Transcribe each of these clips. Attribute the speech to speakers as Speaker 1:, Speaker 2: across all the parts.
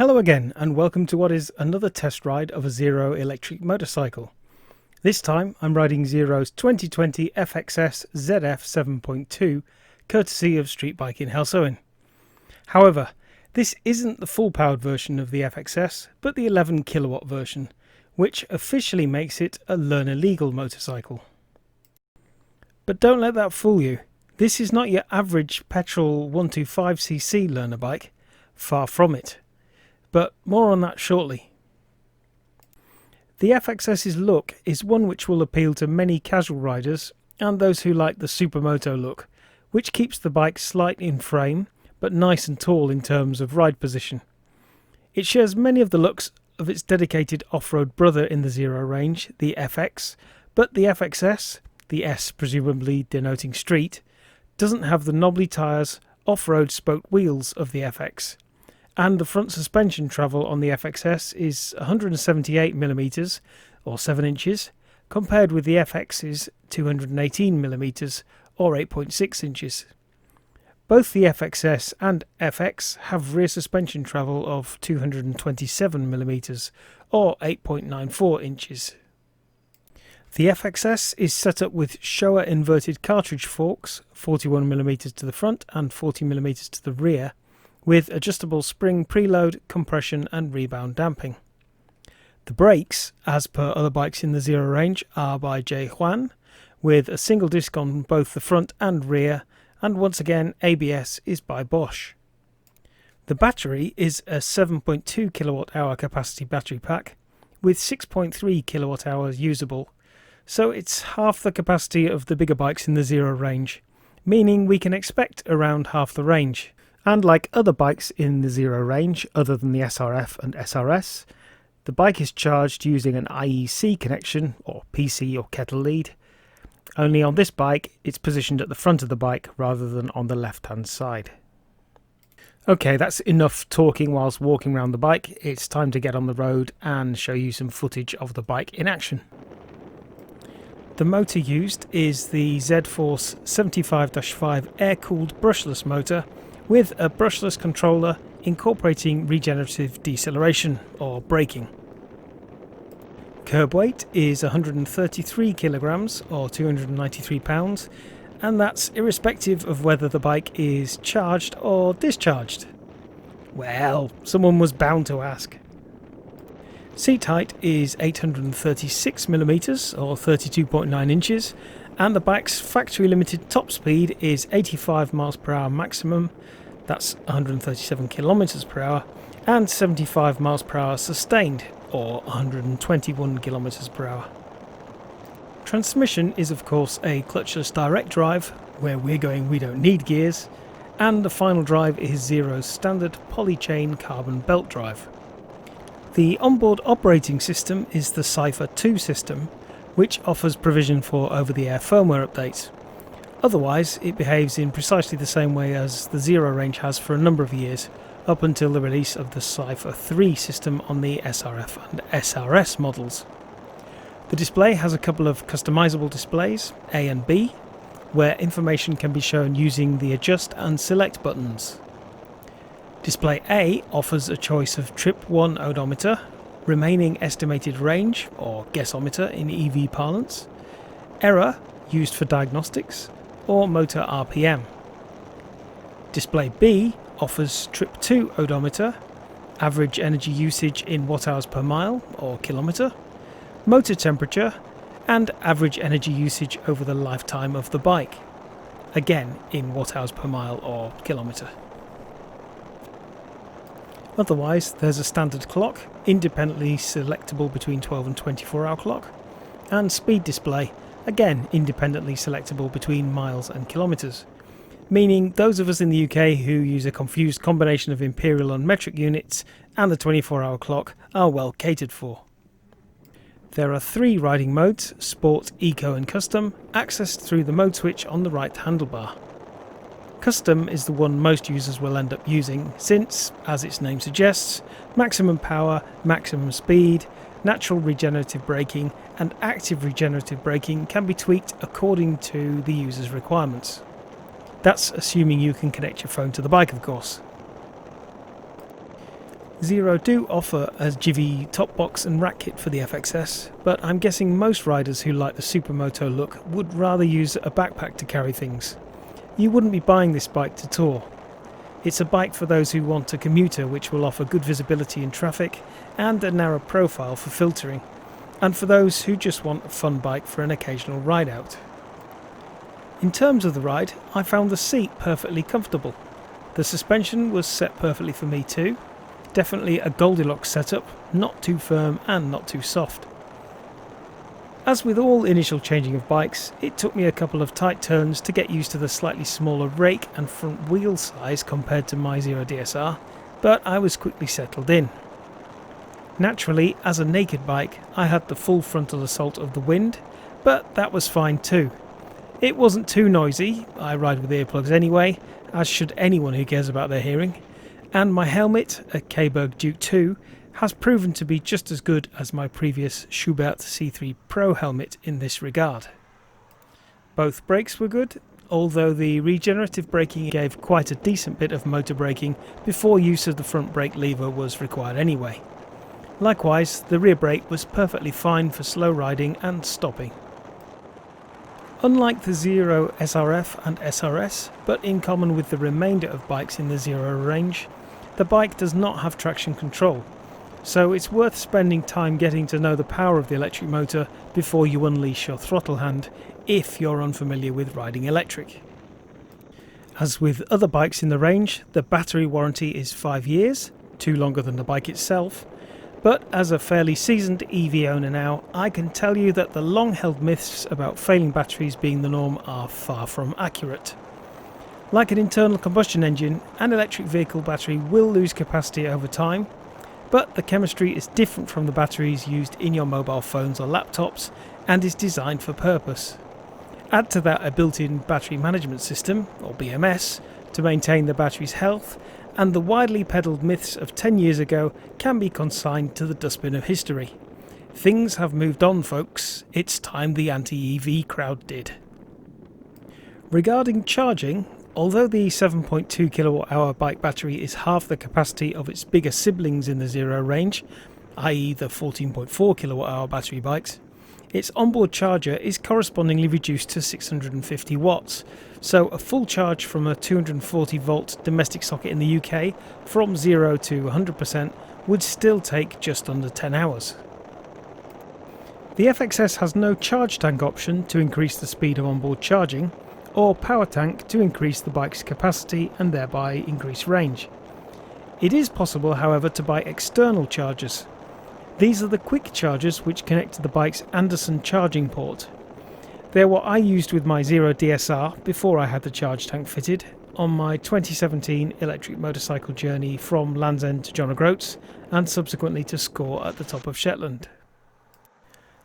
Speaker 1: Hello again, and welcome to what is another test ride of a Zero electric motorcycle. This time I'm riding Zero's 2020 FXS ZF 7.2 courtesy of Streetbike in Halesowen. However, this isn't the full powered version of the FXS, but the 11 kilowatt version, which officially makes it a learner legal motorcycle. But don't let that fool you. This is not your average petrol 125cc learner bike, far from it. But more on that shortly. The FXS's look is one which will appeal to many casual riders and those who like the supermoto look, which keeps the bike slight in frame but nice and tall in terms of ride position. It shares many of the looks of its dedicated off-road brother in the Zero range, the FX, but the FXS, the S presumably denoting street, doesn't have the knobbly tyres, off-road spoked wheels of the FX. And the front suspension travel on the FXS is 178mm or 7 inches compared with the FX's 218mm or 8.6 inches. Both the FXS and FX have rear suspension travel of 227mm or 8.94 inches. The FXS is set up with Showa inverted cartridge forks, 41mm to the front and 40mm to the rear, with adjustable spring preload, compression and rebound damping. The brakes, as per other bikes in the Zero range, are by J. Juan, with a single disc on both the front and rear, and once again ABS is by Bosch. The battery is a 7.2 kWh capacity battery pack, with 6.3 kWh usable, so it's half the capacity of the bigger bikes in the Zero range, meaning we can expect around half the range. And like other bikes in the Zero range, other than the SRF and SRS, the bike is charged using an IEC connection, or PC or kettle lead. Only on this bike, it's positioned at the front of the bike rather than on the left-hand side. Okay, that's enough talking whilst walking around the bike. It's time to get on the road and show you some footage of the bike in action. The motor used is the Z-Force 75-5 air-cooled brushless motor, with a brushless controller incorporating regenerative deceleration or braking. Curb weight is 133 kilograms or 293 pounds, and that's irrespective of whether the bike is charged or discharged. Well, someone was bound to ask. Seat height is 836mm or 32.9 inches, and the bike's factory limited top speed is 85 miles per hour maximum, that's 137 kilometers per hour, and 75 miles per hour sustained, or 121 kilometers per hour. Transmission is of course a clutchless direct drive, where we're going we don't need gears, and the final drive is Zero's standard polychain carbon belt drive. The onboard operating system is the Cypher 2 system, which offers provision for over-the-air firmware updates. Otherwise, it behaves in precisely the same way as the Zero range has for a number of years, up until the release of the Cypher 3 system on the SRF and SRS models. The display has a couple of customizable displays, A and B, where information can be shown using the adjust and select buttons. Display A offers a choice of trip 1 odometer, remaining estimated range, or guessometer in EV parlance, error, used for diagnostics, or motor RPM. Display B offers trip 2 odometer, average energy usage in watt-hours per mile, or kilometer, motor temperature, and average energy usage over the lifetime of the bike, again in watt-hours per mile or kilometer. Otherwise, there's a standard clock, independently selectable between 12 and 24-hour clock, and speed display, again independently selectable between miles and kilometres, meaning those of us in the UK who use a confused combination of imperial and metric units and the 24-hour clock are well catered for. There are 3 riding modes, Sport, Eco and Custom, accessed through the mode switch on the right handlebar. Custom is the one most users will end up using since, as its name suggests, maximum power, maximum speed, natural regenerative braking and active regenerative braking can be tweaked according to the user's requirements. That's assuming you can connect your phone to the bike, of course. Zero do offer a Jivvy top box and rack kit for the FXS, but I'm guessing most riders who like the supermoto look would rather use a backpack to carry things. You wouldn't be buying this bike to tour. It's a bike for those who want a commuter which will offer good visibility in traffic and a narrow profile for filtering, and for those who just want a fun bike for an occasional ride out. In terms of the ride, I found the seat perfectly comfortable. The suspension was set perfectly for me too. Definitely a Goldilocks setup, not too firm and not too soft. As with all initial changing of bikes, it took me a couple of tight turns to get used to the slightly smaller rake and front wheel size compared to my Zero DSR, but I was quickly settled in. Naturally, as a naked bike, I had the full frontal assault of the wind, but that was fine too. It wasn't too noisy, I ride with earplugs anyway, as should anyone who cares about their hearing, and my helmet, a K-Berg Duke 2, has proven to be just as good as my previous Schubert C3 Pro helmet in this regard. Both brakes were good, although the regenerative braking gave quite a decent bit of motor braking before use of the front brake lever was required anyway. Likewise, the rear brake was perfectly fine for slow riding and stopping. Unlike the Zero SRF and SRS, but in common with the remainder of bikes in the Zero range, the bike does not have traction control, so it's worth spending time getting to know the power of the electric motor before you unleash your throttle hand if you're unfamiliar with riding electric. As with other bikes in the range, the battery warranty is 5 years, 2 longer than the bike itself, but as a fairly seasoned EV owner now, I can tell you that the long-held myths about failing batteries being the norm are far from accurate. Like an internal combustion engine, an electric vehicle battery will lose capacity over time, but the chemistry is different from the batteries used in your mobile phones or laptops and is designed for purpose. Add to that a built-in battery management system, or BMS, to maintain the battery's health, and the widely peddled myths of 10 years ago can be consigned to the dustbin of history. Things have moved on, folks. It's time the anti-EV crowd did. Regarding charging, although the 7.2 kWh bike battery is half the capacity of its bigger siblings in the Zero range, i.e. the 14.4 kWh battery bikes, its onboard charger is correspondingly reduced to 650 watts, so a full charge from a 240 volt domestic socket in the UK from 0 to 100% would still take just under 10 hours. The FXS has no charge tank option to increase the speed of onboard charging, or power tank to increase the bike's capacity and thereby increase range. It is possible, however, to buy external chargers. These are the quick chargers which connect to the bike's Anderson charging port. They're what I used with my Zero DSR before I had the charge tank fitted on my 2017 electric motorcycle journey from Land's End to John O'Groats and subsequently to Score at the top of Shetland.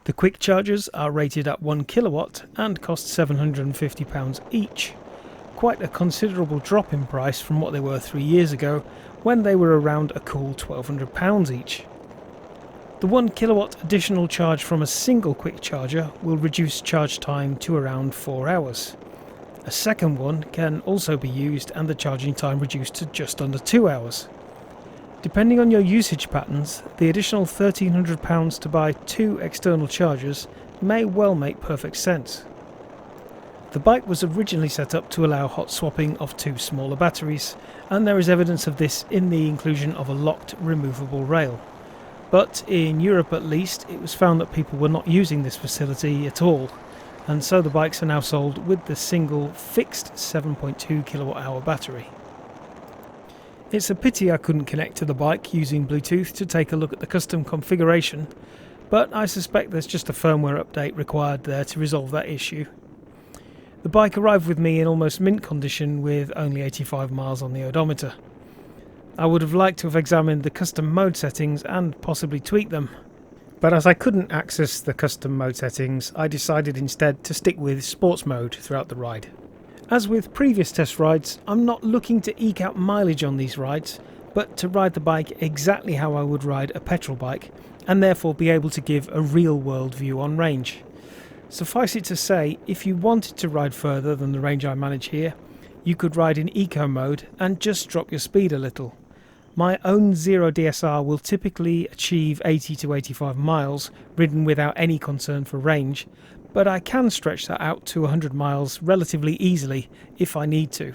Speaker 1: The quick chargers are rated at 1 kilowatt and cost £750 each. Quite a considerable drop in price from what they were 3 years ago when they were around a cool £1,200 each. The 1 kilowatt additional charge from a single quick charger will reduce charge time to around 4 hours. A second one can also be used and the charging time reduced to just under 2 hours. Depending on your usage patterns, the additional £1,300 to buy 2 external chargers may well make perfect sense. The bike was originally set up to allow hot swapping of 2 smaller batteries, and there is evidence of this in the inclusion of a locked removable rail. But in Europe at least, it was found that people were not using this facility at all, and so the bikes are now sold with the single fixed 7.2 kWh battery. It's a pity I couldn't connect to the bike using Bluetooth to take a look at the custom configuration, but I suspect there's just a firmware update required there to resolve that issue. The bike arrived with me in almost mint condition with only 85 miles on the odometer. I would have liked to have examined the custom mode settings and possibly tweaked them, but as I couldn't access the custom mode settings, I decided instead to stick with sports mode throughout the ride. As with previous test rides, I'm not looking to eke out mileage on these rides, but to ride the bike exactly how I would ride a petrol bike, and therefore be able to give a real-world view on range. Suffice it to say, if you wanted to ride further than the range I manage here, you could ride in eco mode and just drop your speed a little. My own Zero DSR will typically achieve 80 to 85 miles, ridden without any concern for range, but I can stretch that out to 100 miles relatively easily if I need to,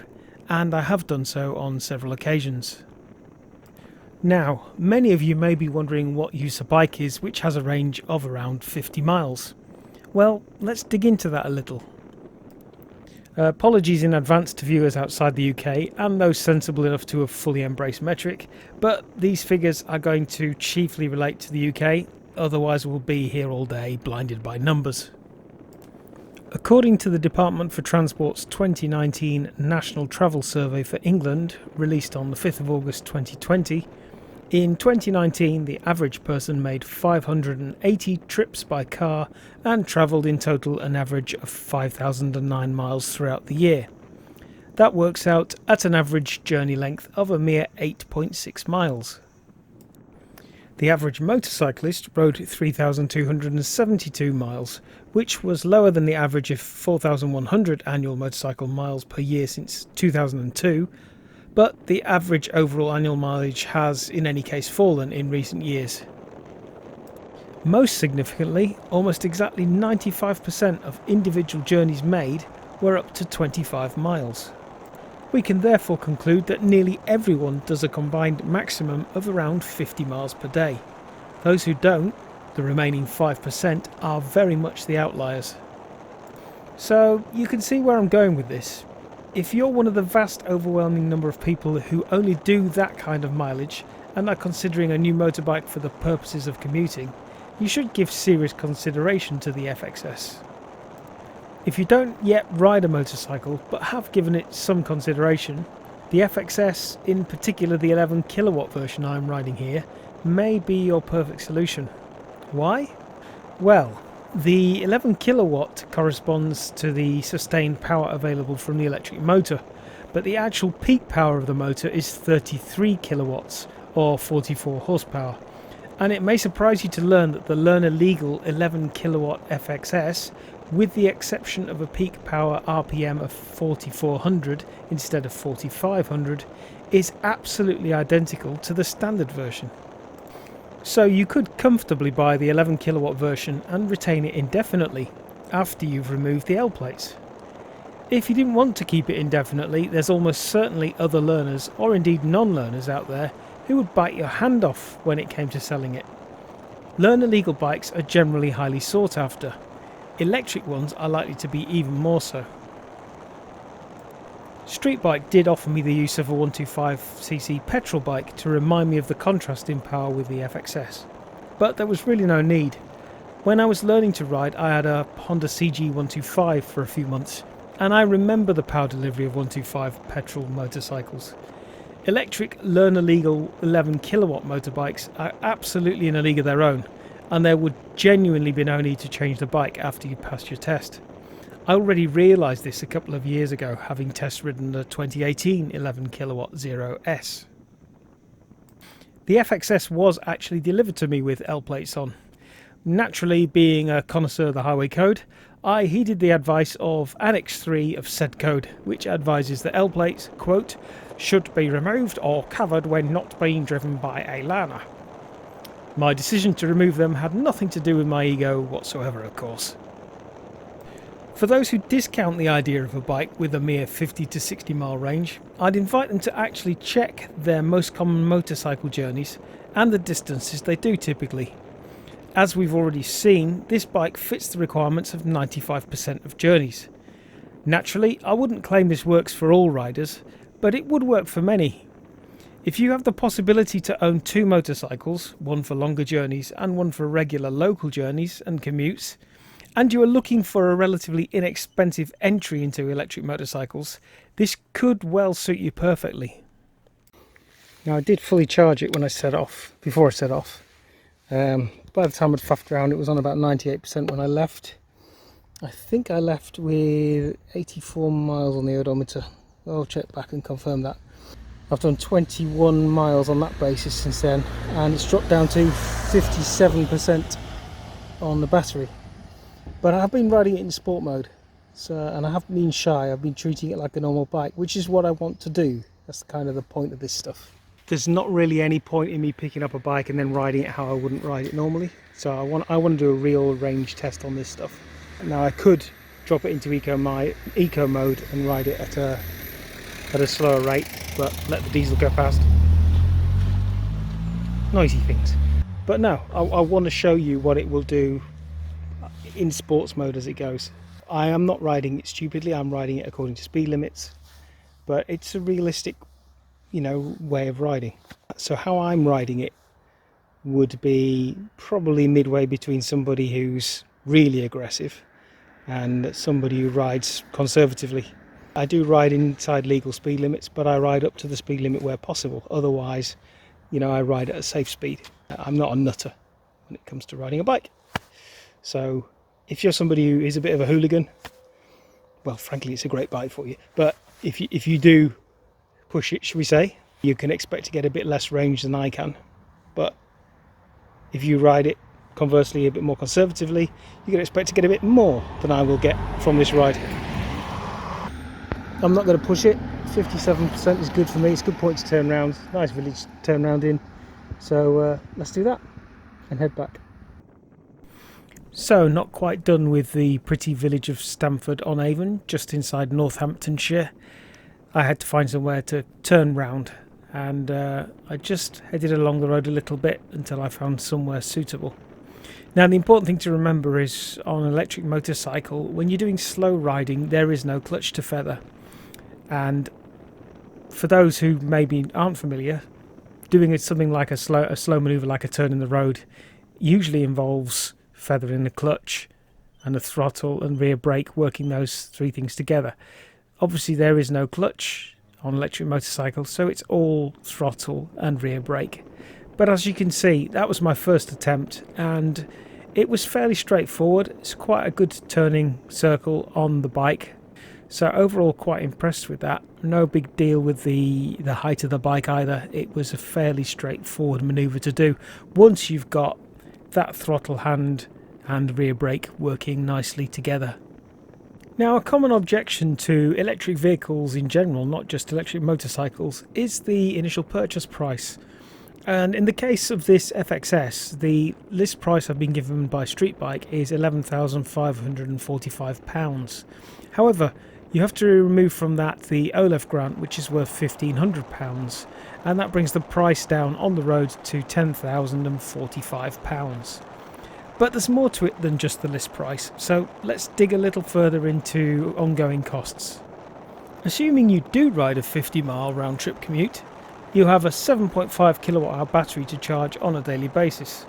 Speaker 1: and I have done so on several occasions. Now, many of you may be wondering what use a bike is which has a range of around 50 miles. Well, let's dig into that a little. Apologies in advance to viewers outside the UK and those sensible enough to have fully embraced metric, but these figures are going to chiefly relate to the UK, otherwise we'll be here all day blinded by numbers. According to the Department for Transport's 2019 National Travel Survey for England, released on the 5th of August 2020, in 2019 the average person made 580 trips by car and travelled in total an average of 5,009 miles throughout the year. That works out at an average journey length of a mere 8.6 miles. The average motorcyclist rode 3,272 miles, which was lower than the average of 4,100 annual motorcycle miles per year since 2002, but the average overall annual mileage has in any case fallen in recent years. Most significantly, almost exactly 95% of individual journeys made were up to 25 miles. We can therefore conclude that nearly everyone does a combined maximum of around 50 miles per day. Those who don't, the remaining 5%, are very much the outliers. So you can see where I'm going with this. If you're one of the vast overwhelming number of people who only do that kind of mileage and are considering a new motorbike for the purposes of commuting, you should give serious consideration to the FXS. If you don't yet ride a motorcycle but have given it some consideration, the FXS, in particular the 11 kilowatt version I'm riding here, may be your perfect solution. Why? Well, the 11 kilowatt corresponds to the sustained power available from the electric motor, but the actual peak power of the motor is 33 kilowatts or 44 horsepower. And it may surprise you to learn that the learner legal 11 kilowatt FXS, with the exception of a peak power RPM of 4400 instead of 4500, is absolutely identical to the standard version. So you could comfortably buy the 11 kilowatt version and retain it indefinitely after you've removed the L plates. If you didn't want to keep it indefinitely, there's almost certainly other learners, or indeed non-learners out there, who would bite your hand off when it came to selling it. Learner legal bikes are generally highly sought after. Electric ones are likely to be even more so. Streetbike did offer me the use of a 125cc petrol bike to remind me of the contrast in power with the FXS, but there was really no need. When I was learning to ride, I had a Honda CG 125 for a few months, and I remember the power delivery of 125 petrol motorcycles. Electric learner legal 11 kilowatt motorbikes are absolutely in a league of their own, and there would genuinely be no need to change the bike after you passed your test. I already realised this a couple of years ago, having test ridden the 2018 11 kilowatt Zero S. The FXS was actually delivered to me with L plates on. Naturally, being a connoisseur of the highway code, I heeded the advice of Annex 3 of said code, which advises that L plates, quote, should be removed or covered when not being driven by a learner. My decision to remove them had nothing to do with my ego whatsoever, of course. For those who discount the idea of a bike with a mere 50 to 60 mile range, I'd invite them to actually check their most common motorcycle journeys and the distances they do typically. As we've already seen, this bike fits the requirements of 95% of journeys. Naturally, I wouldn't claim this works for all riders, but it would work for many. If you have the possibility to own two motorcycles, one for longer journeys and one for regular local journeys and commutes, and you are looking for a relatively inexpensive entry into electric motorcycles, this could well suit you perfectly. Now, I did fully charge it when I set off, before I set off. By the time I'd faffed around, it was on about 98% when I left. I think I left with 84 miles on the odometer. I'll check back and confirm that. I've done 21 miles on that basis since then, and it's dropped down to 57% on the battery. But I have been riding it in sport mode, and I haven't been shy. I've been treating it like a normal bike, which is what I want to do. That's kind of the point of this stuff. there's not really any point in me picking up a bike and then riding it how I wouldn't ride it normally. So I want to do a real range test on this stuff. Now I could drop it into eco mode and ride it at a slower rate, but let the diesel go past. Noisy things. But no, I want to show you what it will do in sports mode as it goes. I am not riding it stupidly, I'm riding it according to speed limits, but it's a realistic, way of riding. So how I'm riding it would be probably midway between somebody who's really aggressive and somebody who rides conservatively. I do ride inside legal speed limits, but I ride up to the speed limit where possible. Otherwise, I ride at a safe speed. I'm not a nutter when it comes to riding a bike. So if you're somebody who is a bit of a hooligan, well, frankly, it's a great bike for you. But if you do push it, should we say, you can expect to get a bit less range than I can. But if you ride it, conversely, a bit more conservatively, you can expect to get a bit more than I will get from this ride. I'm not going to push it. 57% is good for me. It's a good point to turn around. Nice village to turn around in. So let's do that and head back. So, not quite done with the pretty village of Stamford-on-Avon, just inside Northamptonshire. I had to find somewhere to turn round, and I just headed along the road a little bit until I found somewhere suitable. Now, the important thing to remember is on an electric motorcycle, when you're doing slow riding, there is no clutch to feather. And for those who maybe aren't familiar, doing something like a slow manoeuvre like a turn in the road usually involves feathering the clutch and the throttle and rear brake, working those three things together. Obviously there is no clutch on electric motorcycles, so it's all throttle and rear brake. But as you can see, that was my first attempt and it was fairly straightforward. It's quite a good turning circle on the bike, so overall quite impressed with that. No big deal with the height of the bike either. It was a fairly straightforward manoeuvre to do once you've got that throttle hand and rear brake working nicely together. Now, a common objection to electric vehicles in general, not just electric motorcycles, is the initial purchase price. And in the case of this FXS, the list price I've been given by Streetbike is £11,545. However, you have to remove from that the OLEV grant, which is worth £1,500, and that brings the price down on the road to £10,045. But there's more to it than just the list price, so let's dig a little further into ongoing costs. Assuming you do ride a 50-mile round-trip commute, you have a 7.5 kilowatt-hour battery to charge on a daily basis.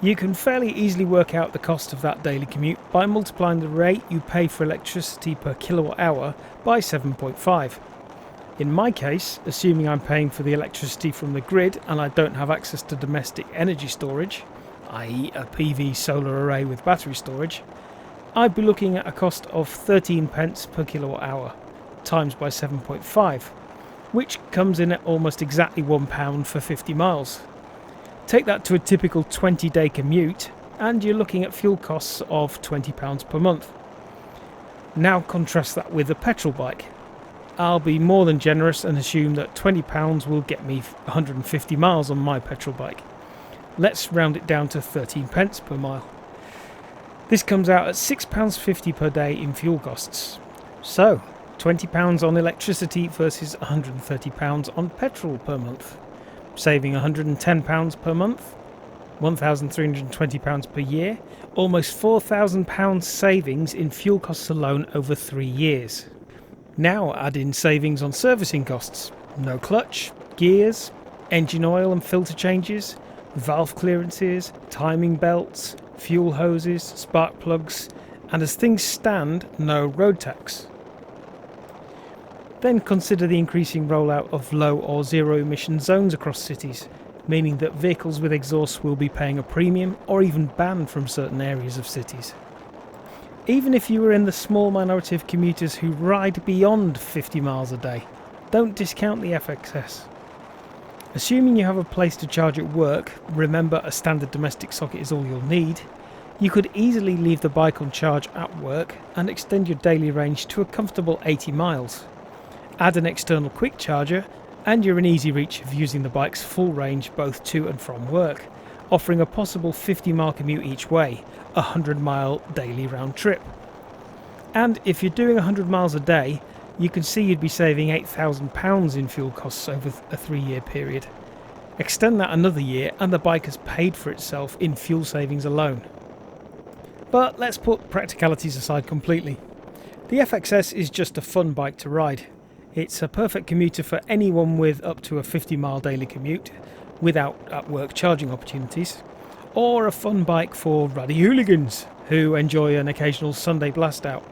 Speaker 1: You can fairly easily work out the cost of that daily commute by multiplying the rate you pay for electricity per kilowatt hour by 7.5. In my case, assuming I'm paying for the electricity from the grid and I don't have access to domestic energy storage, i.e. a PV solar array with battery storage, I'd be looking at a cost of 13 pence per kilowatt hour times by 7.5, which comes in at almost exactly £1 for 50 miles. Take that to a typical 20-day commute and you're looking at fuel costs of £20 per month. Now contrast that with a petrol bike. I'll be more than generous and assume that £20 will get me 150 miles on my petrol bike. Let's round it down to 13 pence per mile. This comes out at £6.50 per day in fuel costs. So, £20 on electricity versus £130 on petrol per month. Saving £110 per month, £1,320 per year, almost £4,000 savings in fuel costs alone over 3 years. Now add in savings on servicing costs, no clutch, gears, engine oil and filter changes, valve clearances, timing belts, fuel hoses, spark plugs, and as things stand, no road tax. Then consider the increasing rollout of low or zero emission zones across cities, meaning that vehicles with exhaust will be paying a premium or even banned from certain areas of cities. Even if you are in the small minority of commuters who ride beyond 50 miles a day, don't discount the FXS. Assuming you have a place to charge at work, remember a standard domestic socket is all you'll need, you could easily leave the bike on charge at work and extend your daily range to a comfortable 80 miles. Add an external quick charger and you're in easy reach of using the bike's full range both to and from work, offering a possible 50-mile commute each way, a 100-mile daily round trip. And if you're doing 100 miles a day, you can see you'd be saving £8,000 in fuel costs over a 3-year period. Extend that another year and the bike has paid for itself in fuel savings alone. But let's put practicalities aside completely. The FXS is just a fun bike to ride. It's a perfect commuter for anyone with up to a 50-mile daily commute, without at-work charging opportunities, or a fun bike for ruddy hooligans who enjoy an occasional Sunday blast out.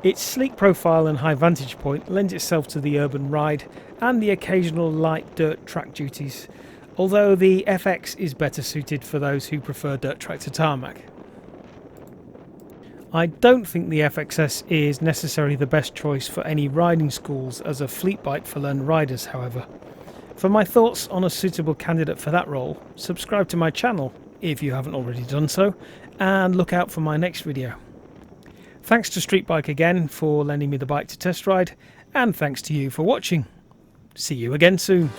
Speaker 1: Its sleek profile and high vantage point lends itself to the urban ride and the occasional light dirt track duties, although the FX is better suited for those who prefer dirt track to tarmac. I don't think the FXS is necessarily the best choice for any riding schools as a fleet bike for learned riders, however. For my thoughts on a suitable candidate for that role, subscribe to my channel if you haven't already done so, and look out for my next video. Thanks to Streetbike again for lending me the bike to test ride, and thanks to you for watching. See you again soon.